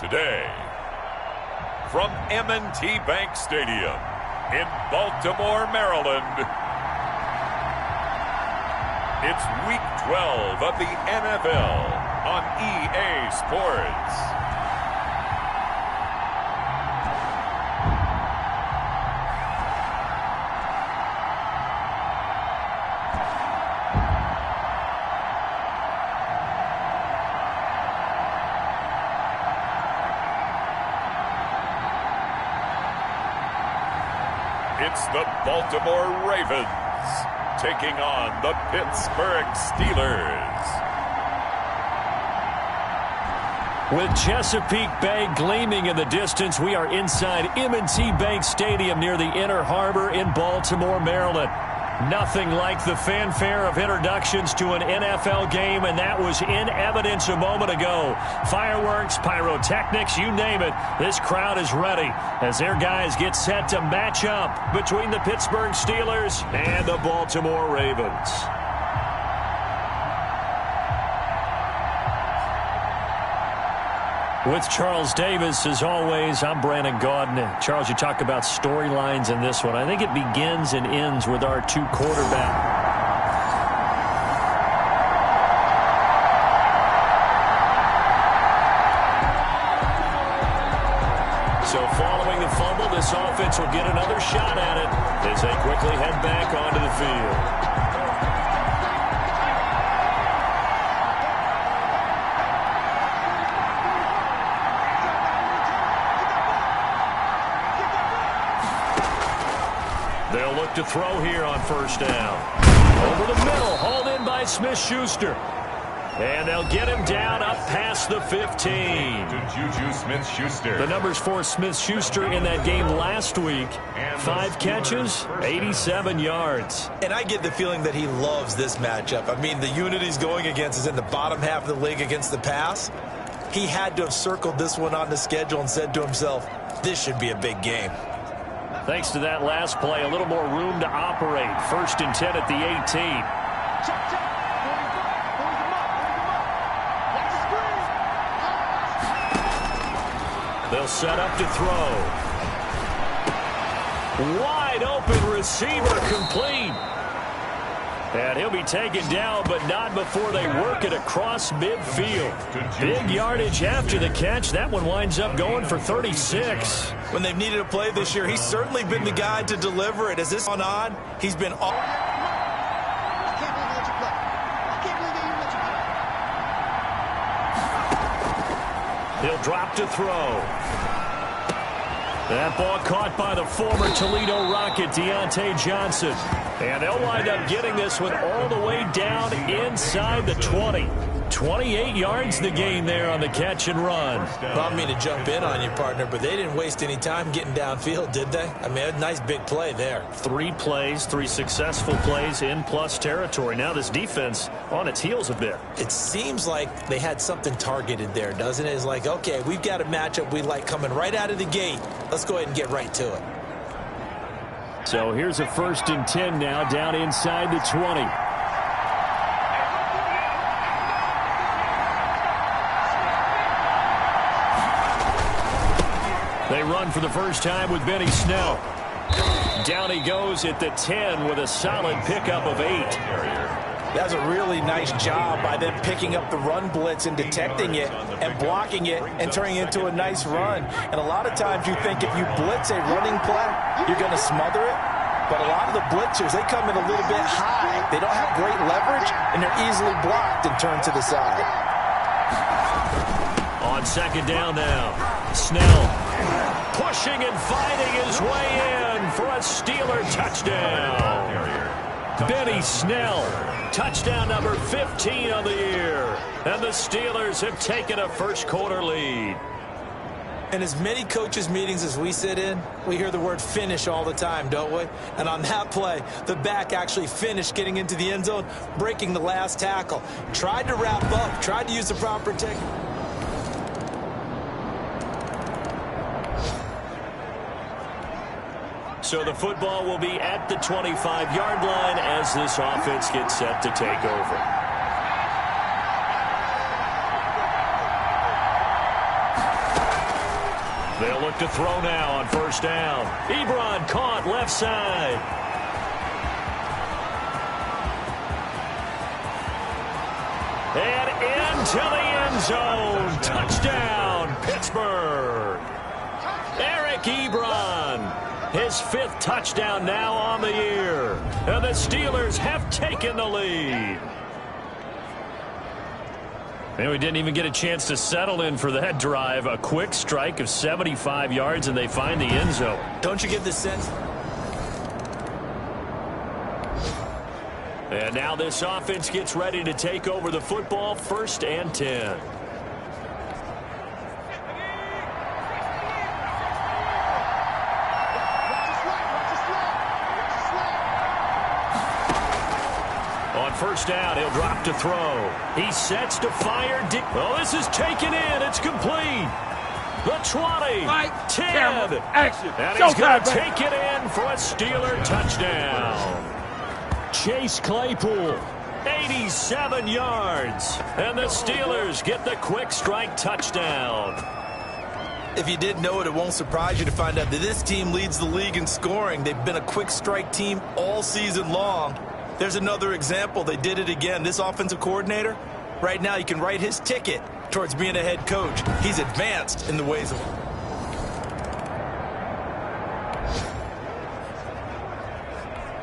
Today, from M&T Bank Stadium in Baltimore, Maryland, it's Week 12 of the NFL on EA Sports. It's the Baltimore Ravens taking on the Pittsburgh Steelers. With Chesapeake Bay gleaming in the distance, we are inside M&T Bank Stadium near the Inner Harbor in Baltimore, Maryland. Nothing like the fanfare of introductions to an NFL game, and that was in evidence a moment ago. Fireworks, pyrotechnics, you name it. This crowd is ready as their guys get set to match up between the Pittsburgh Steelers and the Baltimore Ravens. With Charles Davis, as always, I'm Brandon Gaudin. Charles, you talk about storylines in this one. I think it begins and ends with our two quarterbacks. So following the fumble, this offense will get another shot at it as they quickly head back onto the field. They'll look to throw here on first down. Over the middle, hauled in by Smith-Schuster. And they'll get him down up past the 15. To Juju Smith-Schuster. The numbers for Smith-Schuster in that game last week. 5 catches, 87 yards. And I get the feeling that he loves this matchup. I mean, the unit he's going against is in the bottom half of the league against the pass. He had to have circled this one on the schedule and said to himself, this should be a big game. Thanks to that last play, a little more room to operate. 1st and 10 at the 18. They'll set up to throw. Wide open receiver complete. And he'll be taken down, but not before they work it across midfield. Big yardage after the catch. That one winds up going for 36. When they've needed a play this year, he's certainly been the guy to deliver it. As this gone on, he's been all... He'll drop to throw. That ball caught by the former Toledo Rocket, Deontay Johnson. And they'll wind up getting this one all the way down inside the 20. 28 yards the gain there on the catch and run. Well, I don't mean to jump in on you, partner, but they didn't waste any time getting downfield, did they? I mean, a nice big play there. 3 plays, 3 successful plays in plus territory. Now this defense on its heels a bit. It seems like they had something targeted there, doesn't it? It's like, okay, we've got a matchup we like coming right out of the gate. Let's go ahead and get right to it. So here's a 1st and 10 now down inside the 20. They run for the first time with Benny Snell. Down he goes at the 10 with a solid pickup of 8. That's a really nice job by them picking up the run blitz and detecting it and blocking it and turning it into a nice run. And a lot of times you think if you blitz a running play, you're going to smother it. But a lot of the blitzers, they come in a little bit high. They don't have great leverage, and they're easily blocked and turned to the side. On 2nd down now, Snell pushing and fighting his way in for a Steeler touchdown. Benny Snell, touchdown number 15 on the year. And the Steelers have taken a first-quarter lead. In as many coaches' meetings as we sit in, we hear the word finish all the time, don't we? And on that play, the back actually finished getting into the end zone, breaking the last tackle. Tried to wrap up, tried to use the proper technique. So the football will be at the 25-yard line as this offense gets set to take over. look to throw now on first down. Ebron caught left side. And into the end zone. Touchdown, Pittsburgh. Eric Ebron, his 5th touchdown now on the year. And the Steelers have taken the lead. And we didn't even get a chance to settle in for that drive. A quick strike of 75 yards, and they find the end zone. Don't you get the sense? And now this offense gets ready to take over the football, 1st and 10. On first down, he'll drop to throw. He sets to fire. Oh, this is taken in. It's complete. The 20, 10, action. And he's going to take it in for a Steeler touchdown. Chase Claypool, 87 yards. And the Steelers get the quick strike touchdown. If you didn't know it, it won't surprise you to find out that this team leads the league in scoring. They've been a quick strike team all season long. There's another example. They did it again. This offensive coordinator, right now you can write his ticket towards being a head coach. He's advanced in the ways of...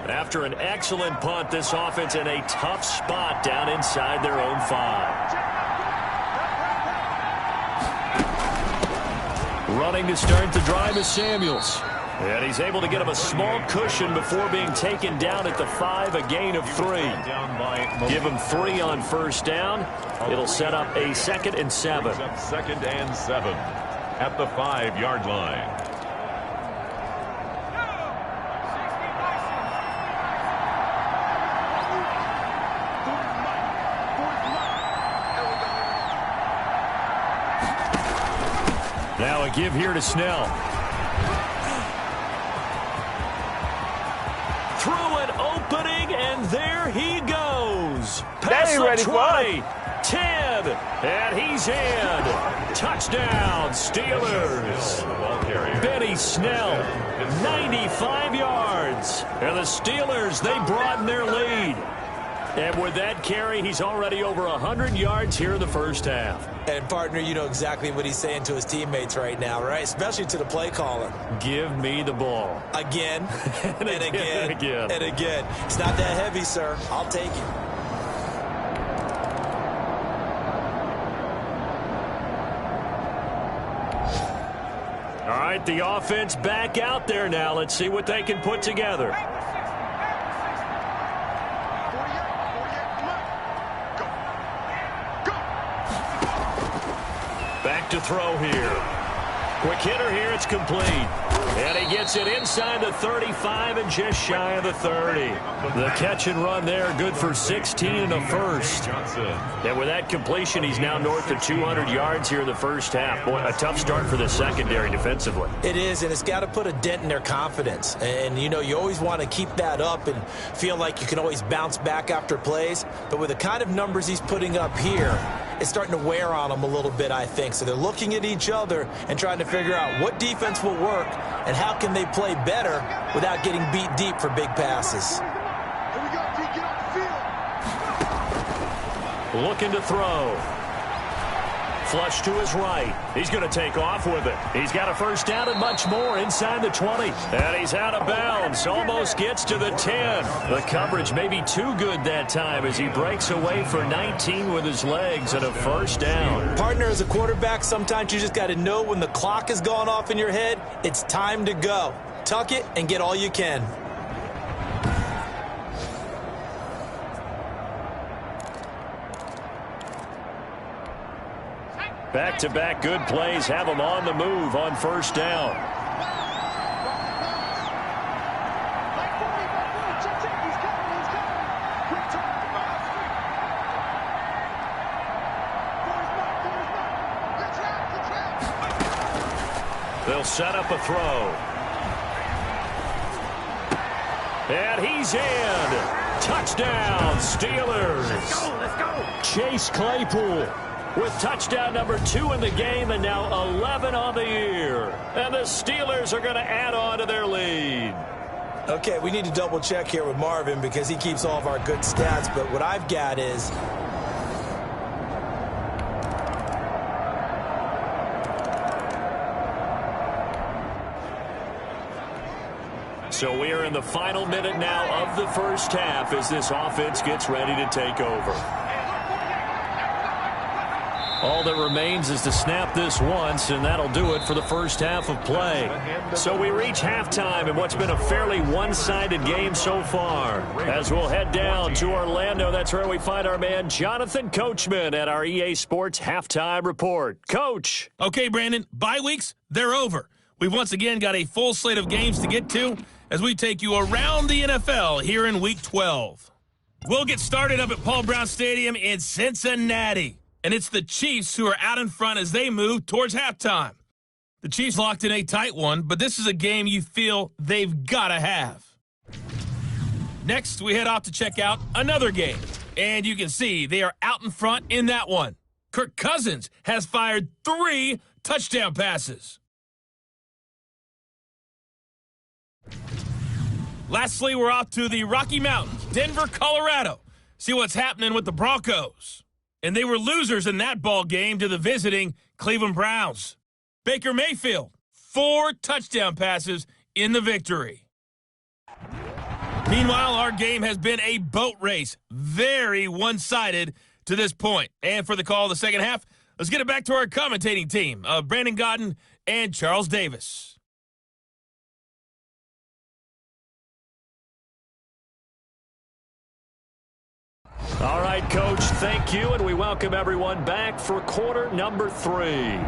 After an excellent punt, this offense in a tough spot down inside their own 5. Running to start the drive is Samuels. And he's able to get him a small cushion before being taken down at the 5, a gain of 3. Give him 3 on first down. It'll set up a 2nd and 7. 2nd and 7 at the 5-yard line. Now a give here to Snell. Through an opening, and there he goes. Pass the 20, 10, and he's in. Touchdown, Steelers. Benny Snell, 95 yards. And the Steelers, they broaden their lead. And with that carry, he's already over 100 yards here in the first half. And, partner, you know exactly what he's saying to his teammates right now, right? Especially to the play caller. Give me the ball. Again, and again, and again. and again. It's not that heavy, sir. I'll take it. All right, the offense back out there now. Let's see what they can put together. Back to throw here. Quick hitter here. It's complete. And he gets it inside the 35 and just shy of the 30. The catch and run there, good for 16 and a first. And with that completion, he's now north of 200 yards here in the first half. Boy, a tough start for the secondary defensively. It is, and it's got to put a dent in their confidence. And, you know, you always want to keep that up and feel like you can always bounce back after plays. But with the kind of numbers he's putting up here, it's starting to wear on them a little bit, I think. So they're looking at each other and trying to figure out what defense will work and how can they play better without getting beat deep for big passes. Here we go, D, get off the field. Looking to throw. Flush to his right. He's going to take off with it. He's got a first down and much more inside the 20. And he's out of bounds. Almost gets to the 10. The coverage may be too good that time as he breaks away for 19 with his legs and a first down. Partner, as a quarterback, sometimes you just got to know when the clock has gone off in your head, it's time to go. Tuck it and get all you can. Back-to-back good plays have him on the move on first down. They'll set up a throw. And he's in. Touchdown, Steelers. Let's go. Chase Claypool, with touchdown number 2 in the game and now 11 on the year. And the Steelers are going to add on to their lead. Okay, we need to double check here with Marvin because he keeps all of our good stats, but what I've got is so we are in the final minute now of the first half as this offense gets ready to take over. All that remains is to snap this once, and that'll do it for the first half of play. So we reach halftime in what's been a fairly one-sided game so far. As we'll head down to Orlando, that's where we find our man Jonathan Coachman at our EA Sports Halftime Report. Coach. Okay, Brandon, bye weeks, they're over. We've once again got a full slate of games to get to as we take you around the NFL here in Week 12. We'll get started up at Paul Brown Stadium in Cincinnati. And it's the Chiefs who are out in front as they move towards halftime. The Chiefs locked in a tight one, but this is a game you feel they've got to have. Next, we head off to check out another game. And you can see they are out in front in that one. Kirk Cousins has fired 3 touchdown passes. Lastly, we're off to the Rocky Mountains, Denver, Colorado. See what's happening with the Broncos. And they were losers in that ball game to the visiting Cleveland Browns. Baker Mayfield, 4 touchdown passes in the victory. Meanwhile, our game has been a boat race, very one-sided to this point. And for the call of the second half, let's get it back to our commentating team of Brandon Godden and Charles Davis. All right, Coach, thank you, and we welcome everyone back for quarter number 3.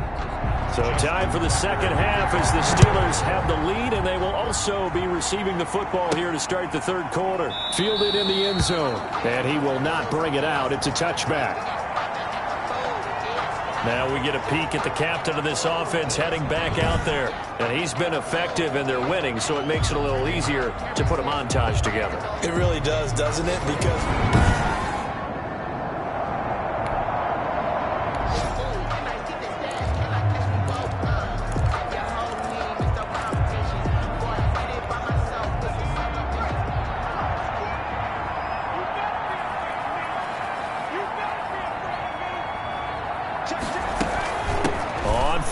So time for the second half as the Steelers have the lead, and they will also be receiving the football here to start the third quarter. Fielded in the end zone, and he will not bring it out. It's a touchback. Now we get a peek at the captain of this offense heading back out there. And he's been effective, and they're winning, so it makes it a little easier to put a montage together. it really does, doesn't it? Because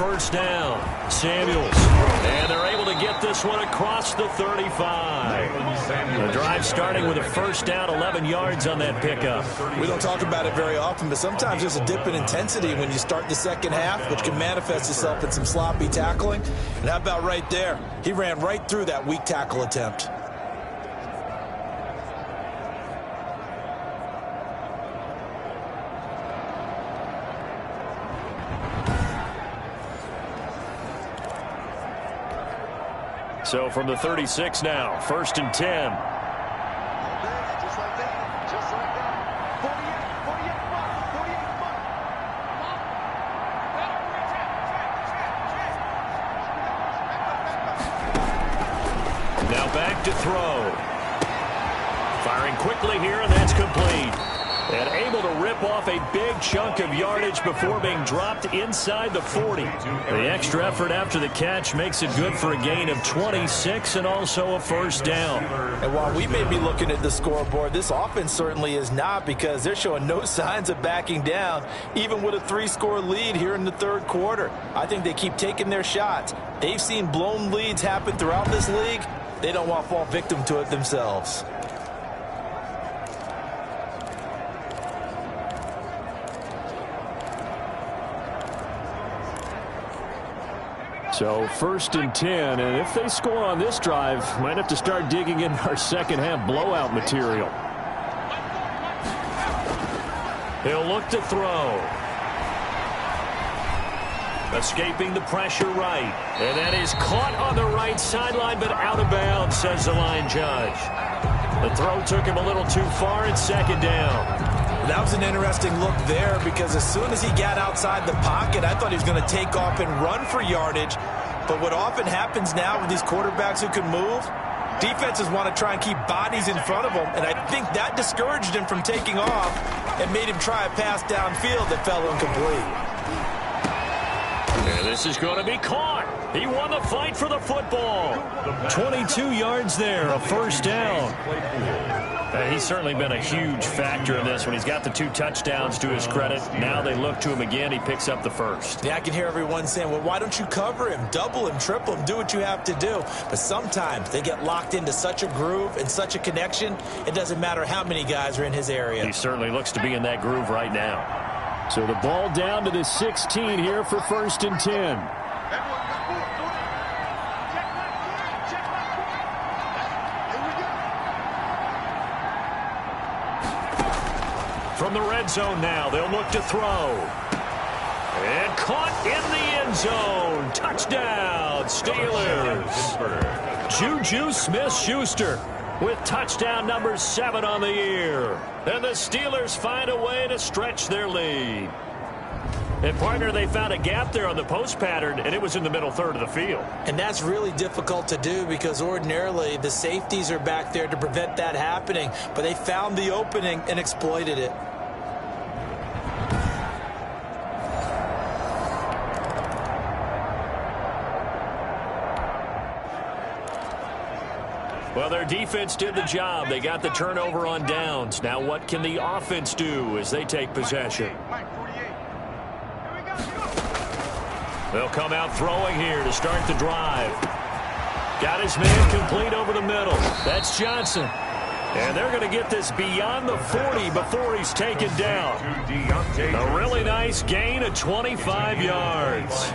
first down, Samuels. And they're able to get this one across the 35. The drive starting with a first down, 11 yards on that pickup. we don't talk about it very often, but sometimes there's a dip in intensity when you start the second half, which can manifest itself in some sloppy tackling. And how about right there? He ran right through that weak tackle attempt. So from the 36 now, 1st and 10. Just like that. Just like that. 48. Now back to throw. Firing quickly here, and that's complete. And able to rip off a big chunk of yardage before being dropped inside the 40. The extra effort after the catch makes it good for a gain of 26 and also a first down. And while we may be looking at the scoreboard, this offense certainly is not, because they're showing no signs of backing down, even with a 3-score lead here in the third quarter. I think they keep taking their shots. They've seen blown leads happen throughout this league. They don't want to fall victim to it themselves. So 1st and 10, and if they score on this drive, might have to start digging in our second half blowout material. He'll look to throw. Escaping the pressure right. And that is caught on the right sideline, but out of bounds, says the line judge. The throw took him a little too far. It's 2nd down. That was an interesting look there, because as soon as he got outside the pocket, I thought he was going to take off and run for yardage. But what often happens now with these quarterbacks who can move, defenses want to try and keep bodies in front of them, and I think that discouraged him from taking off. and made him try a pass downfield that fell incomplete. And this is going to be caught. He won the fight for the football. 22 yards there, a first down. He's certainly been a huge factor in this when he's got the 2 touchdowns to his credit. Now they look to him again. He picks up the first. Yeah, I can hear everyone saying, well, why don't you cover him? Double him, triple him, do what you have to do. But sometimes they get locked into such a groove and such a connection, it doesn't matter how many guys are in his area. He certainly looks to be in that groove right now. So the ball down to the 16 here for 1st and 10. From the red zone now, they'll look to throw. And caught in the end zone. Touchdown, Steelers. Juju Smith-Schuster with touchdown number 7 on the year. And the Steelers find a way to stretch their lead. And, partner, they found a gap there on the post pattern, and it was in the middle third of the field. And that's really difficult to do because ordinarily the safeties are back there to prevent that happening. But they found the opening and exploited it. Well, their defense did the job. They got the turnover on downs. Now what can the offense do as they take possession? They'll come out throwing here to start the drive. Got his man complete over the middle. That's Johnson. And they're going to get this beyond the 40 before he's taken down. A really nice gain of 25 yards.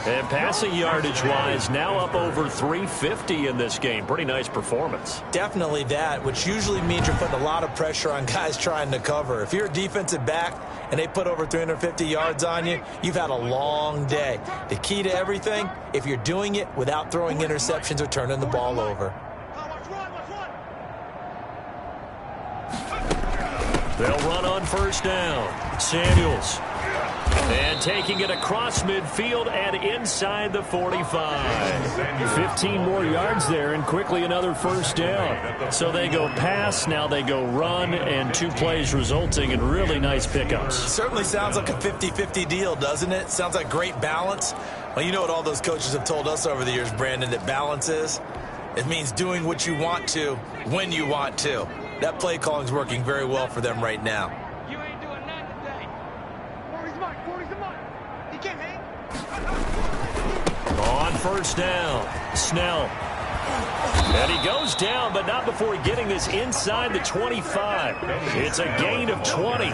And passing yardage-wise, now up over 350 in this game. Pretty nice performance. Definitely that, which usually means you're putting a lot of pressure on guys trying to cover. If you're a defensive back and they put over 350 yards on you, you've had a long day. The key to everything, if you're doing it without throwing interceptions or turning the ball over. They'll run on first down. Samuels. And taking it across midfield and inside the 45. 15 more yards there and quickly another first down. So they go pass, now they go run, and 2 plays resulting in really nice pickups. Certainly sounds like a 50-50 deal, doesn't it? Sounds like great balance. Well, you know what all those coaches have told us over the years, Brandon, that balance is? It means doing what you want to when you want to. That play calling is working very well for them right now. You ain't doing nothing today. 40's the mark. 40's the mark. He can't hang. On first down, Snell. And he goes down, but not before getting this inside the 25. It's a gain of 20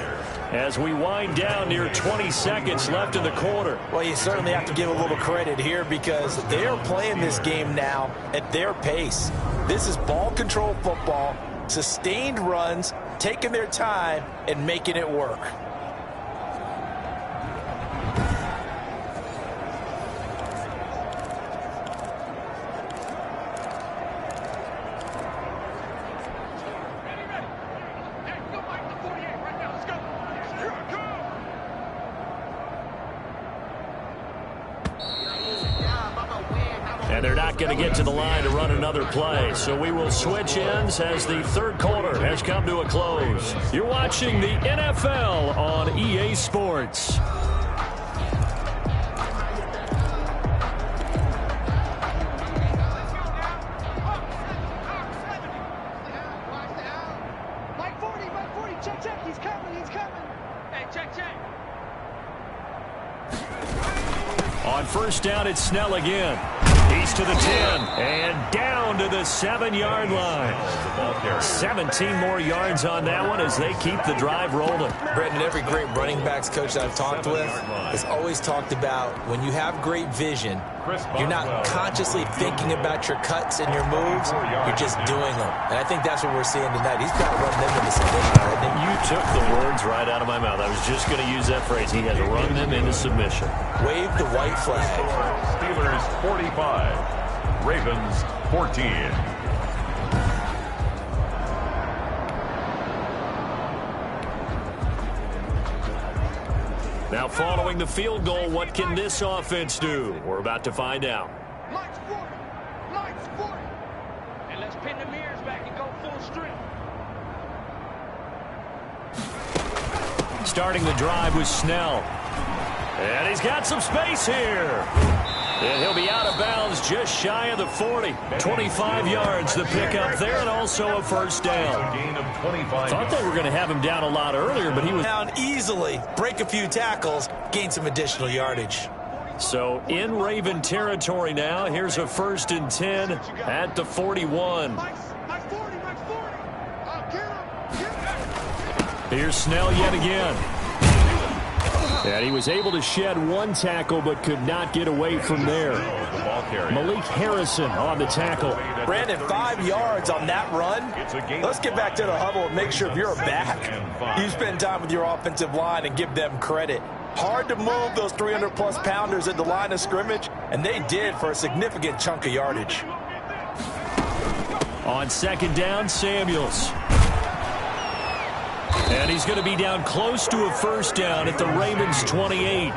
as we wind down near 20 seconds left in the quarter. Well, you certainly have to give a little credit here because they're playing this game now at their pace. This is ball control football. Sustained runs, taking their time, and making it work. And they're not going to get to the line to run another play. So we will switch ends as the third quarter has come to a close. You're watching the NFL on EA Sports. Mike 40, check, he's coming. Hey, check. On first down, it's Snell again. He's to the 10 and down to the 7-yard line. 17 more yards on that one as they keep the drive rolling. Brendan, every great running backs coach that I've talked with has always talked about when you have great vision, you're not consciously thinking about your cuts and your moves, you're just doing them. And I think that's what we're seeing tonight. He's got to run them into submission. You took the words right out of my mouth. I was just going to use that phrase. He has run them into submission. Wave the white flag. Steelers 45, Ravens 14. Now following the field goal, what can this offense do? We're about to find out. Mike's 40. And let's pin the mirrors back and go full strength. Starting the drive with Snell. And he's got some space here. And he'll be out of bounds just shy of the 40. 25 yards the pickup there, and also a first down. Thought they were going to have him down a lot earlier, but he was down easily, break a few tackles, gain some additional yardage. So in Raven territory now. Here's a 1st and 10 at the 41. Here's Snell yet again. And he was able to shed one tackle but could not get away from there. Malik Harrison on the tackle. Brandon, 5 yards on that run. Let's get back to the huddle and make sure if you're a back, you spend time with your offensive line and give them credit. Hard to move those 300-plus pounders at the line of scrimmage, and they did for a significant chunk of yardage. On 2nd down, Samuels. And he's going to be down close to a first down at the Ravens' 28.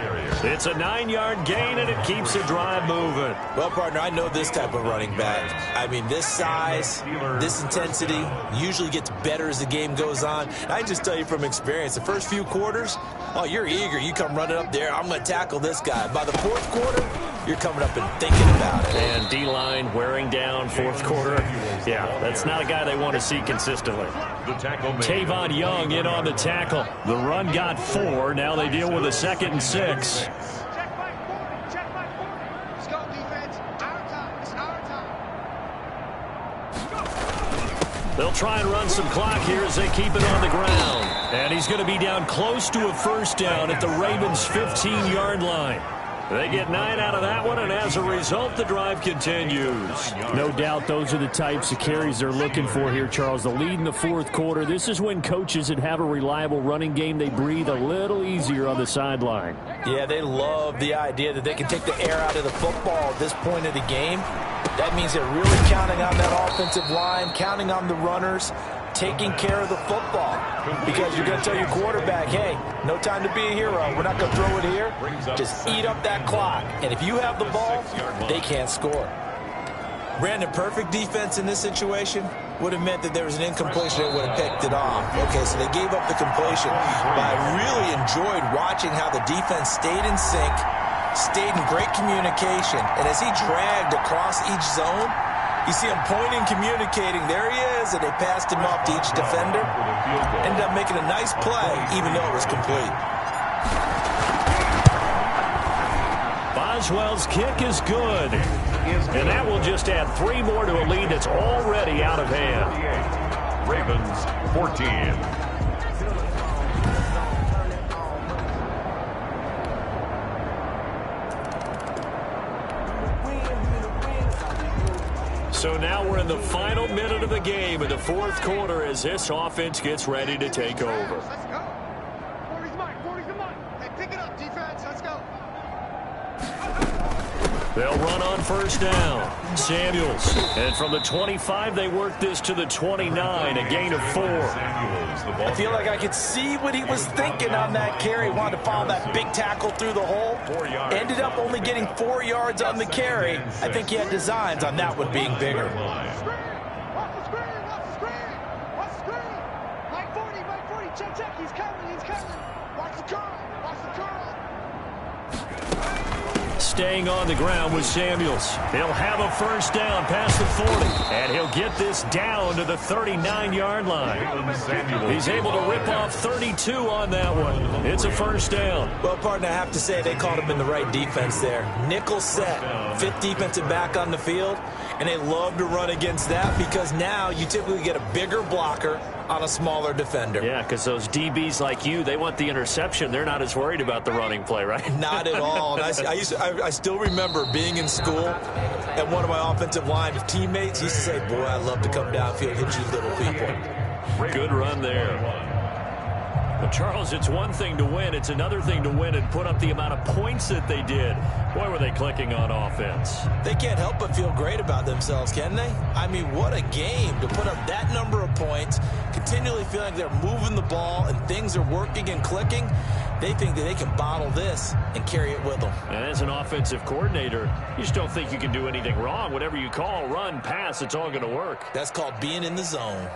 It's a 9-yard gain, and it keeps the drive moving. Well, partner, I know this type of running back. I mean, this size, this intensity usually gets better as the game goes on. I just tell you from experience, the first few quarters, oh, you're eager. You come running up there, I'm going to tackle this guy. By the 4th quarter, you're coming up and thinking about it. And D-line wearing down 4th quarter. Yeah, that's not a guy they want to see consistently. Tavon Young in on the tackle. The run got 4. Now they deal with a 2nd and 6. They'll try and run some clock here as they keep it on the ground. And he's going to be down close to a first down at the Ravens' 15-yard line. They get 9 out of that one, and as a result, the drive continues. No doubt those are the types of carries they're looking for here, Charles. The lead in the 4th quarter. This is when coaches that have a reliable running game, they breathe a little easier on the sideline. Yeah, they love the idea that they can take the air out of the football at this point of the game. That means they're really counting on that offensive line, counting on the runners, taking care of the football. Because you're going to tell your quarterback, hey, no time to be a hero. We're not going to throw it here. Just eat up that clock. And if you have the ball, they can't score. Brandon, perfect defense in this situation would have meant that there was an incompletion that would have picked it off. Okay, so they gave up the completion. But I really enjoyed watching how the defense stayed in sync, stayed in great communication. And as he dragged across each zone, you see him pointing, communicating. There he is, and they passed him off to each defender. Ended up making a nice play, even though it was complete. Boswell's kick is good. And that will just add 3 more to a lead that's already out of hand. Ravens 14. So now we're in the final minute of the game in the 4th quarter as this offense gets ready to take over. Let's go. 40's mine. 40's the mine. Hey, pick it up, defense. Let's go. They'll run on first down. Samuels. And from the 25, they work this to the 29, a gain of 4. I feel like I could see what he was thinking on that carry. Wanted to follow that big tackle through the hole. Ended up only getting 4 yards on the carry. I think he had designs on that one being bigger. Watch the screen. Watch the screen. Watch the screen. Mike 40. Mike 40. Check. He's coming. He's coming. Watch the curl. Watch the curl. Staying on the ground with Samuels. He'll have a first down past the 40. And he'll get this down to the 39-yard line. He's able to rip off 32 on that one. It's a first down. Well, partner, I have to say they called him in the right defense there. Nickel set, 5th defensive back on the field, and they love to run against that because now you typically get a bigger blocker on a smaller defender. Yeah, because those DBs like you, they want the interception. They're not as worried about the running play, right? Not at all. And I still remember being in school, and one of my offensive line teammates used to say, boy, I love to come downfield, hit you little people. Good run there. But Charles, it's one thing to win. It's another thing to win and put up the amount of points that they did. Boy, were they clicking on offense. They can't help but feel great about themselves, can they? I mean, what a game to put up that number of points, continually feeling like they're moving the ball and things are working and clicking. They think that they can bottle this and carry it with them. And as an offensive coordinator, you just don't think you can do anything wrong. Whatever you call, run, pass, it's all going to work. That's called being in the zone.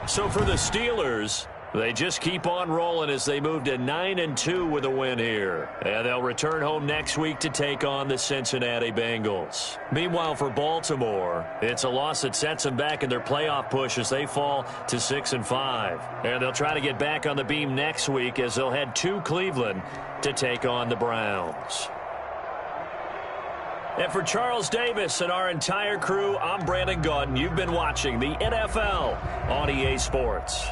So for the Steelers, They just keep on rolling as they move to 9-2 with a win here. And they'll return home next week to take on the Cincinnati Bengals. Meanwhile, for Baltimore, it's a loss that sets them back in their playoff push as they fall to 6-5. And they'll try to get back on the beam next week as they'll head to Cleveland to take on the Browns. And for Charles Davis and our entire crew, I'm Brandon Gaudin. You've been watching the NFL on EA Sports.